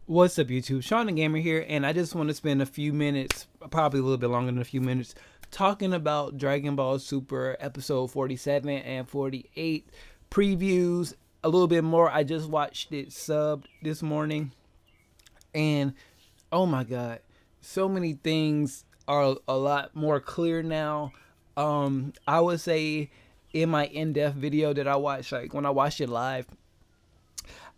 What's up, YouTube? Shawn DaGamer here, and I just want to spend a few minutes, probably a little bit longer than a few minutes, talking about Dragon Ball Super episode 47 and 48 previews. A little bit more. I just watched it subbed this morning, and oh my god, so many things are a lot more clear now. I would say in my in-depth video that I watched, like when I watched it live,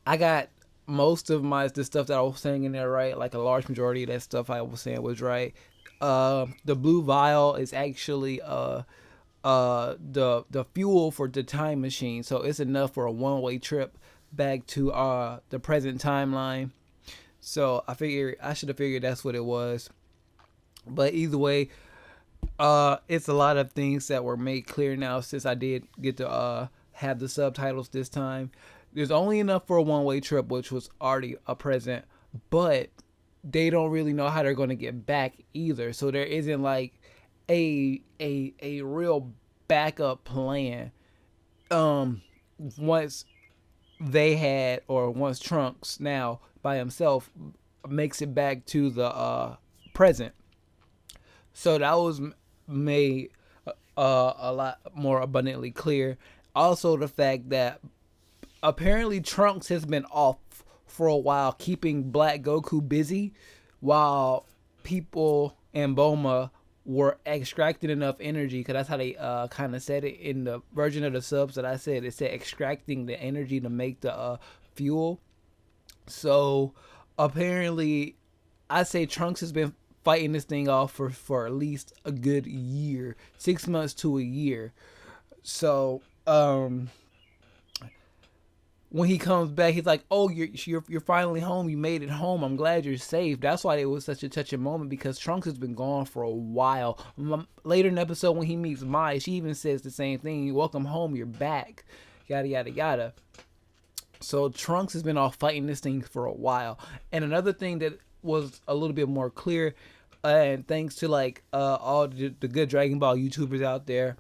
I got most of the stuff that I was saying in there right. Like a large majority of that stuff I was saying was right. The blue vial is actually the fuel for the time machine, so it's enough for a one-way trip back to the present timeline. So I should have figured that's what it was. But either way, it's a lot of things that were made clear now since I did get to have the subtitles this time. There's only enough for a one-way trip, which was already a present, but they don't really know how they're going to get back either. So there isn't like a real backup plan. Once they had, or once Trunks now by himself makes it back to the present. So that was made a lot more abundantly clear. Also, the fact that apparently Trunks has been off for a while, keeping Black Goku busy while people and Bulma were extracting enough energy, because that's how they kind of said it in the version of the subs that I said. It said extracting the energy to make the fuel. So apparently, I say Trunks has been fighting this thing off for at least a good year, 6 months to a year. So when he comes back, he's like, "Oh, you're finally home. You made it home. I'm glad you're safe." That's why it was such a touching moment, because Trunks has been gone for a while. Later in the episode, when he meets Mai, she even says the same thing: "Welcome home. You're back." Yada yada yada. So Trunks has been off fighting this thing for a while. And another thing that was a little bit more clear, and thanks to like all the good Dragon Ball YouTubers out there,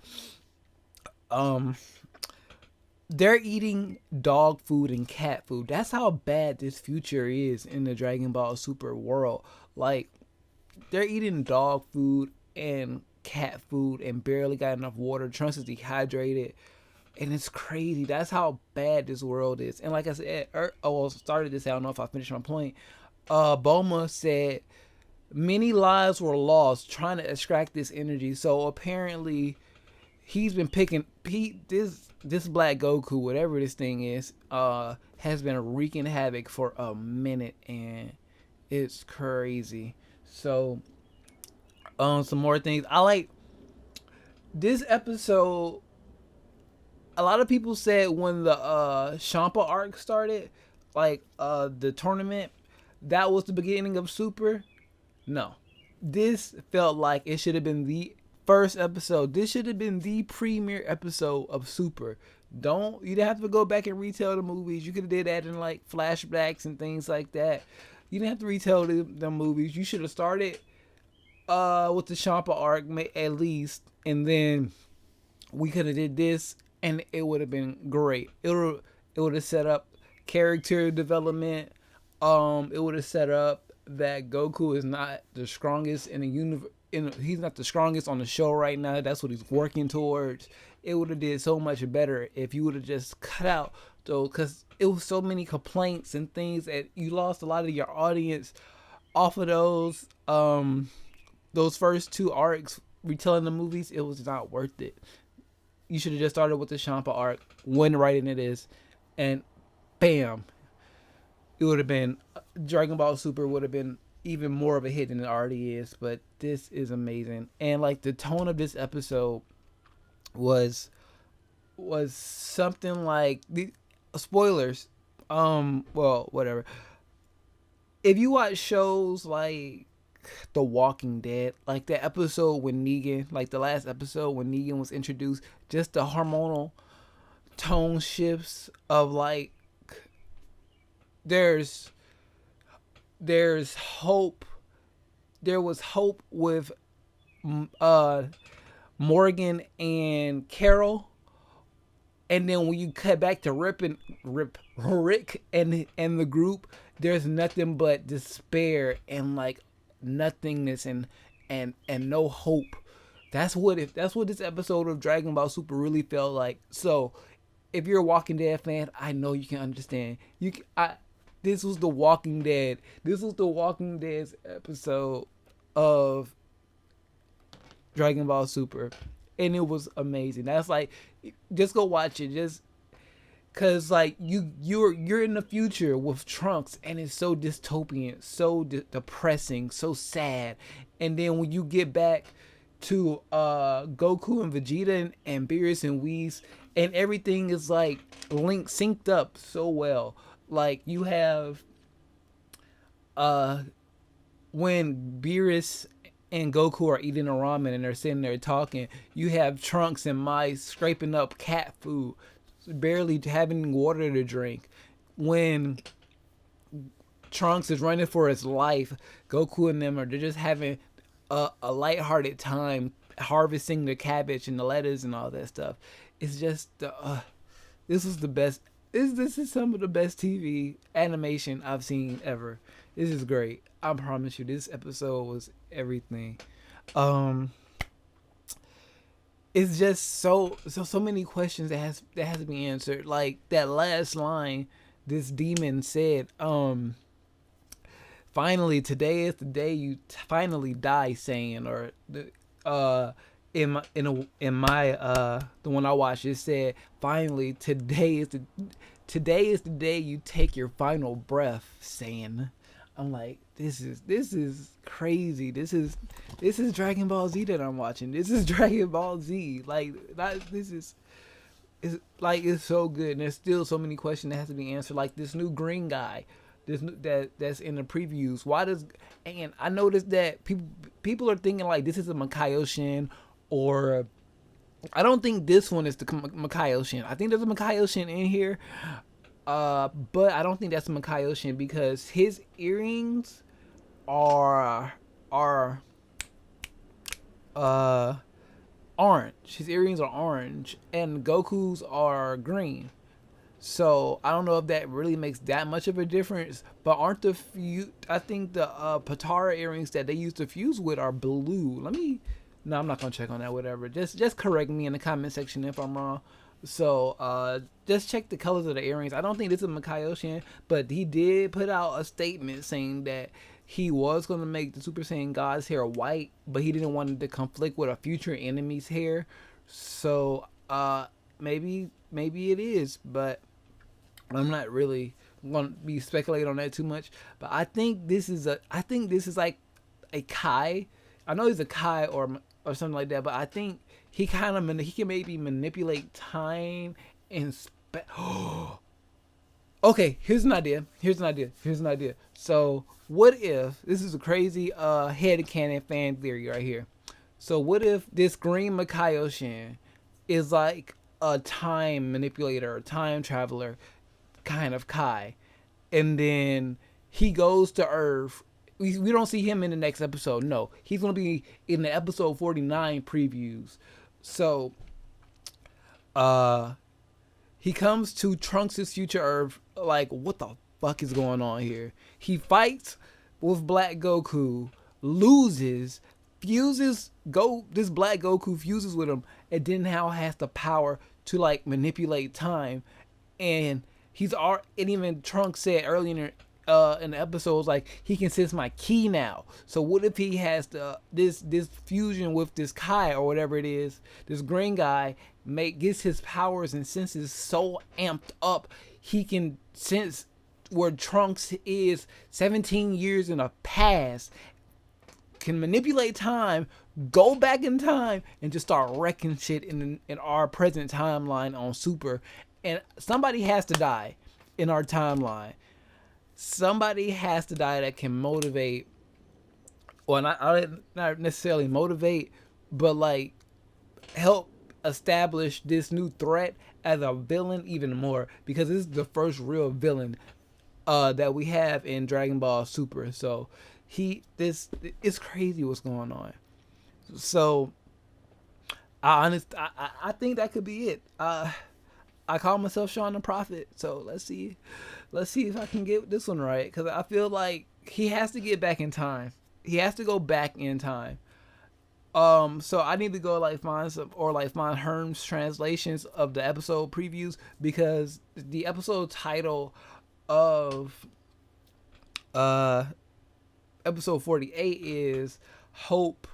they're eating dog food and cat food. That's how bad this future is in the Dragon Ball Super world. Like, they're eating dog food and cat food and barely got enough water. Trunks is dehydrated. And it's crazy. That's how bad this world is. And like I said, started this. I don't know if I finished my point. Bulma said many lives were lost trying to extract this energy. So apparently, he's been picking this Black Goku, whatever this thing is, has been wreaking havoc for a minute, and it's crazy. So, some more things. I like this episode. A lot of people said when the Champa arc started, like the tournament, that was the beginning of Super. No, this felt like it should have been the first episode. This should have been the premiere episode of Super. You didn't have to go back and retell the movies. You could have did that in like flashbacks and things like that. You didn't have to retell the movies. You should have started with the Champa arc at least, and then we could have did this, and it would have been great. It would have set up character development. It would have set up that Goku is not the strongest in the universe. He's not the strongest on the show right now. That's what he's working towards. It would have did so much better if you would have just cut out though, because it was so many complaints and things that you lost a lot of your audience off of those first two arcs retelling the movies. It was not worth it. You should have just started with the Champa arc, when writing it is, and bam, it would have been, Dragon Ball Super would have been even more of a hit than it already is. But this is amazing, and like the tone of this episode was something like the spoilers. Well, whatever. If you watch shows like The Walking Dead, like the episode when Negan, like the last episode when Negan was introduced, just the hormonal tone shifts of like there's hope. There was hope with Morgan and Carol, and then when you cut back to Rick and the group, there's nothing but despair and like nothingness and no hope. That's what this episode of Dragon Ball Super really felt like. So if you're a Walking Dead fan, I know you can understand. This was the Walking Dead. This was the Walking Dead's episode of Dragon Ball Super, and it was amazing. That's like, just go watch it. Just cause like you're in the future with Trunks, and it's so dystopian, so depressing, so sad. And then when you get back to Goku and Vegeta and Beerus and Whis, and everything is like synced up so well. Like you have when Beerus and Goku are eating a ramen and they're sitting there talking, you have Trunks and Mai scraping up cat food, barely having water to drink. When Trunks is running for his life, Goku and them they're just having a lighthearted time harvesting the cabbage and the lettuce and all that stuff. It's just this was the best. This is some of the best TV animation I've seen ever. This is great. I promise you, this episode was everything. It's just so many questions that has to be answered. Like that last line this demon said, finally today is the day you finally die, saying, or in my the one I watched, it said finally today is the day you take your final breath, saying. I'm like, this is crazy. This is Dragon Ball Z that I'm watching. This is Dragon Ball Z. Like it's so good. And there's still so many questions that has to be answered. Like this new green guy, that's in the previews. And I noticed that people are thinking like this is a Makaioshin, or I don't think this one is the Makaioshin. I think there's a Makaioshin in here. But I don't think that's Makaioshin because his earrings are orange. His earrings are orange and Goku's are green. So I don't know if that really makes that much of a difference. But aren't I think the Patara earrings that they used to fuse with are blue. No, I'm not gonna check on that. Whatever. Just correct me in the comment section if I'm wrong. So just check the colors of the earrings. I don't think this is Makaioshin, but he did put out a statement saying that he was going to make the Super Saiyan God's hair white, but he didn't want it to conflict with a future enemy's hair. So maybe it is, but I'm not really going to be speculating on that too much. But I think this is like a Kai. I know he's a Kai or something like that, but I think he can maybe manipulate time and Okay, here's an idea. So what if this is a crazy headcanon fan theory right here? So what if this green Makaioshin is like a time manipulator, a time traveler kind of Kai, and then he goes to Earth. We don't see him in the next episode. No, he's gonna be in the episode 49 previews. So, he comes to Trunks' future Earth. Like, what the fuck is going on here? He fights with Black Goku, loses, this Black Goku fuses with him, and then now has the power to like manipulate time. And and even Trunks said earlier in the episodes, like, he can sense my ki now. So what if he has this fusion with this Kai or whatever it is, this green guy, gets his powers and senses so amped up he can sense where Trunks is 17 years in the past, can manipulate time, go back in time, and just start wrecking shit in our present timeline on Super. And somebody has to die in our timeline. Somebody has to die that can motivate, or not necessarily motivate, but like help establish this new threat as a villain even more, because this is the first real villain that we have in Dragon Ball Super. So it's crazy what's going on. So I think that could be it. I call myself Shawn the Prophet, so let's see let's see if I can get this one right, because I feel like he has to get back in time. He has to go back in time. So I need to go like find some, or like find Herm's translations of the episode previews, because the episode title of uh episode 48 is Hope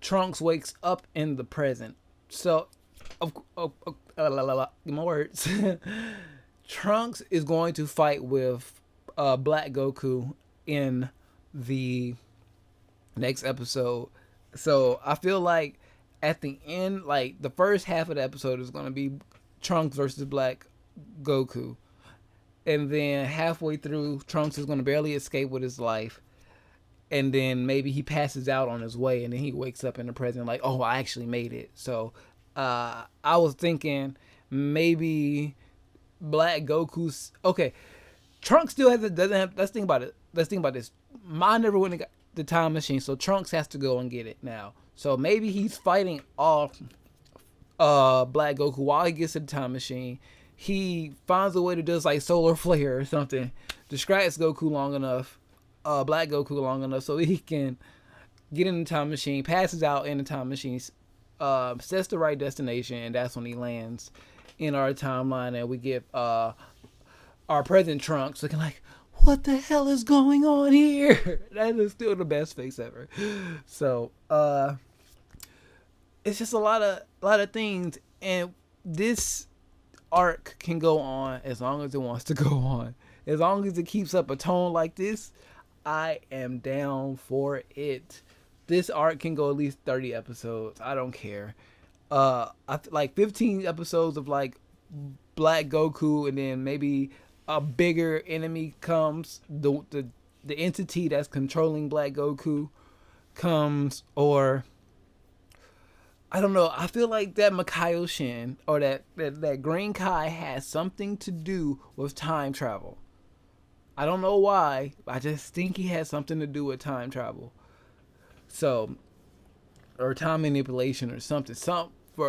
Trunks wakes up in the present. So, my words. Trunks is going to fight with Black Goku in the next episode. So I feel like at the end, like the first half of the episode is going to be Trunks versus Black Goku. And then halfway through, Trunks is going to barely escape with his life. And then maybe he passes out on his way, and then he wakes up in the present like, oh, I actually made it. So I was thinking maybe Black Goku's okay. Trunks still doesn't have. Let's think about it. Let's think about this. Mine never went and got the time machine, so Trunks has to go and get it now. So maybe he's fighting off Black Goku while he gets to the time machine. He finds a way to do like solar flare or something, distracts Goku long enough, Black Goku long enough, so he can get in the time machine, passes out in the time machine, sets the right destination, and that's when he lands in our timeline, and we get our present Trunks looking like, what the hell is going on here? That is still the best face ever. So it's just a lot of things, and this arc can go on as long as it wants to go on. As long as it keeps up a tone like this, I am down for it. This arc can go at least 30 episodes. I don't care. Like 15 episodes of like Black Goku, and then maybe a bigger enemy comes. The entity that's controlling Black Goku comes, or I don't know. I feel like that Makaio Shin, or that Green Kai has something to do with time travel. I don't know why. I just think he has something to do with time travel. So, or time manipulation or something.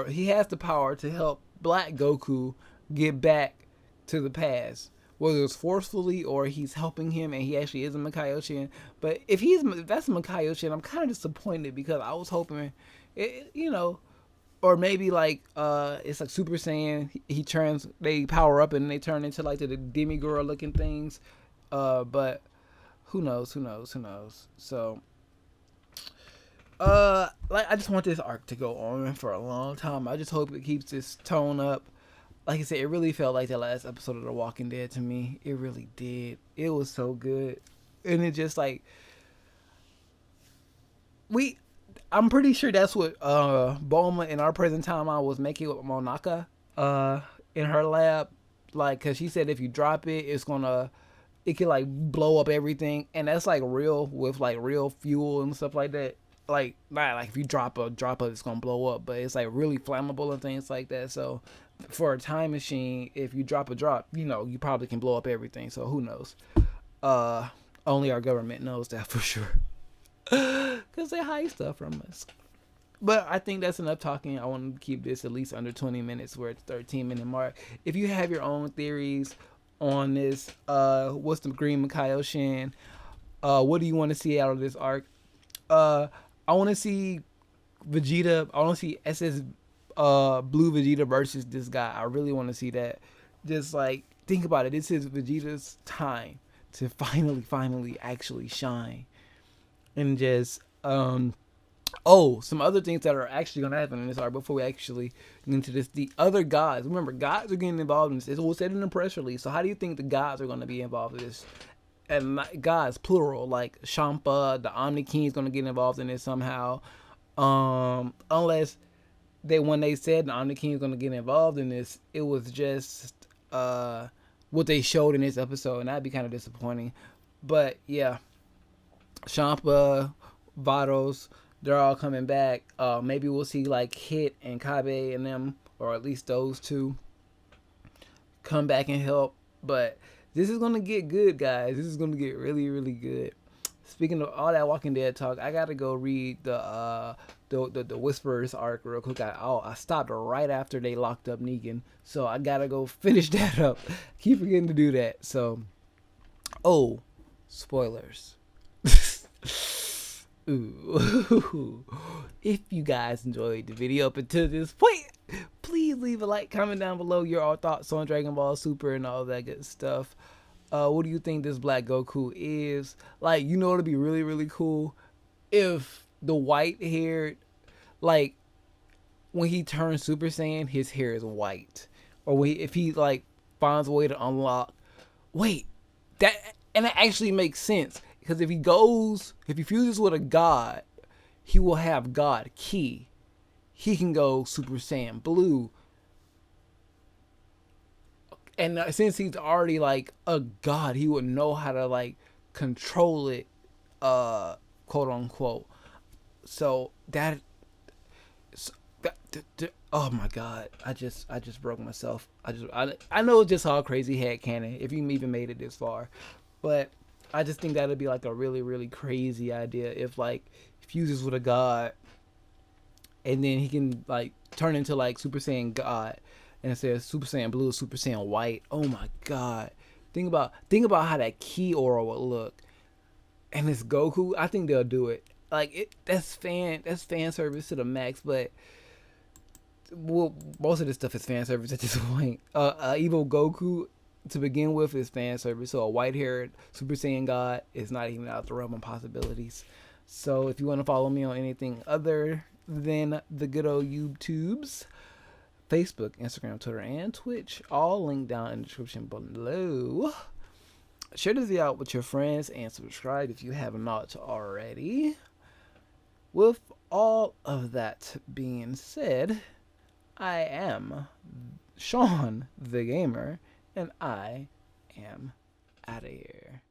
He has the power to help Black Goku get back to the past, whether it's forcefully or he's helping him and he actually is a Makaio Shin. But if that's a Makaio Shin, I'm kind of disappointed, because I was hoping, or maybe like it's like Super Saiyan. They power up and they turn into like the demigirl looking things. But who knows? So, like I just want this arc to go on for a long time. I just hope it keeps this tone up. Like I said, it really felt like the last episode of The Walking Dead to me. It really did. It was so good, and it just like I'm pretty sure that's what Bulma in our present timeline was making with Monaka in her lab, like, cause she said if you drop it, it can like blow up everything, and that's like real with like real fuel and stuff like that. Like if you drop it, it's gonna blow up, but it's like really flammable and things like that. So for a time machine, if you drop, you probably can blow up everything. So who knows? Only our government knows that for sure, because they hide stuff from us. But I think that's enough talking. I want to keep this at least under 20 minutes. We're at the 13-minute mark. If you have your own theories on this, what's the Green Makaio Shin? What do you want to see out of this arc? I want to see Vegeta. I want to see SS Blue Vegeta versus this guy. I really want to see that. Just like, think about it. This is Vegeta's time to finally actually shine. And just some other things that are actually going to happen in this arc before we actually get into this. The other gods. Remember, gods are getting involved in this. It was said in the press release. So how do you think the gods are going to be involved in this? And gods, plural, like Champa, the Omni King is going to get involved in this somehow. Unless when they said the Omni King is going to get involved in this, it was just what they showed in this episode, and that'd be kind of disappointing. But yeah, Champa, Vados, they're all coming back. Maybe we'll see like Hit and Kabe and them, or at least those two, come back and help. But this is going to get good, guys. This is going to get really, really good. Speaking of all that Walking Dead talk, I gotta go read the Whisperers arc real quick. I stopped right after they locked up Negan, so I gotta go finish that up. Keep forgetting to do that. So, oh, spoilers. Ooh. If you guys enjoyed the video up until this point, please leave a like, comment down below your thoughts on Dragon Ball Super and all that good stuff. What do you think this Black Goku is? Like, you know, it'd be really, really cool if the white haired, like, when he turns Super Saiyan, his hair is white. Or if he, like, finds a way to unlock. Wait, and that actually makes sense. Because if he fuses with a god, he will have God Ki. He can go Super Saiyan Blue. And since he's already like a god, he would know how to like control it, quote unquote. So oh my god, I just broke myself. I know it's just all crazy headcanon if you even made it this far, but I just think that'd be like a really, really crazy idea if like he fuses with a god, and then he can like turn into like Super Saiyan God. And it says Super Saiyan Blue, Super Saiyan White. Oh my god. Think about how that Ki aura would look. And this Goku, I think they'll do it. Like that's fan service to the max, but well, most of this stuff is fan service at this point. Evil Goku to begin with is fan service. So a white-haired Super Saiyan God is not even out the realm of possibilities. So if you want to follow me on anything other than the good old YouTubes, Facebook, Instagram, Twitter, and Twitch, all linked down in the description below. Share this video out with your friends and subscribe if you have not already. With all of that being said, I am Shawn DaGamer, and I am out of here.